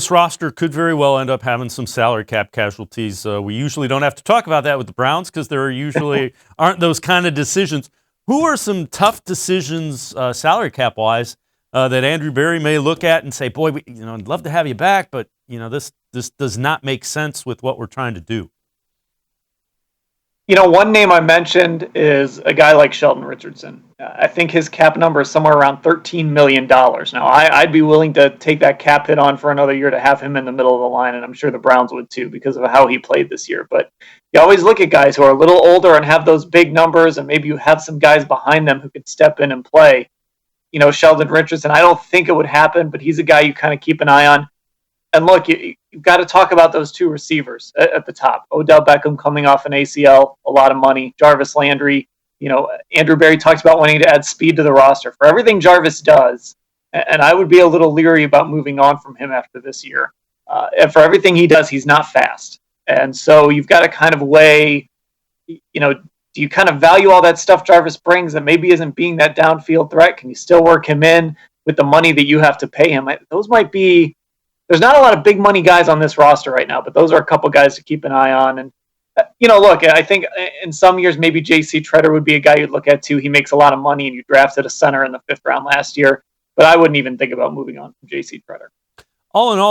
This roster could very well end up having some salary cap casualties. We usually don't have to talk about that with the Browns because there usually aren't those kind of decisions. Who are some tough decisions, salary cap wise, that Andrew Berry may look at and say, "Boy, I'd love to have you back, but this does not make sense with what we're trying to do." One name I mentioned is a guy like Sheldon Richardson. I think his cap number is somewhere around $13 million. Now, I'd be willing to take that cap hit on for another year to have him in the middle of the line, and I'm sure the Browns would too because of how he played this year. But you always look at guys who are a little older and have those big numbers, and maybe you have some guys behind them who could step in and play. Sheldon Richardson, I don't think it would happen, but he's a guy you kind of keep an eye on. And look, you've got to talk about those two receivers at the top. Odell Beckham coming off an ACL, a lot of money. Jarvis Landry, Andrew Berry talks about wanting to add speed to the roster. For everything Jarvis does, and I would be a little leery about moving on from him after this year. And for everything he does, he's not fast. And so you've got to kind of weigh, do you kind of value all that stuff Jarvis brings that maybe isn't being that downfield threat? Can you still work him in with the money that you have to pay him? Those might be... There's not a lot of big money guys on this roster right now, but those are a couple guys to keep an eye on. And, look, I think in some years, maybe J.C. Treader would be a guy you'd look at too. He makes a lot of money and you drafted a center in the 5th round last year, but I wouldn't even think about moving on from J.C. Treader. All in all,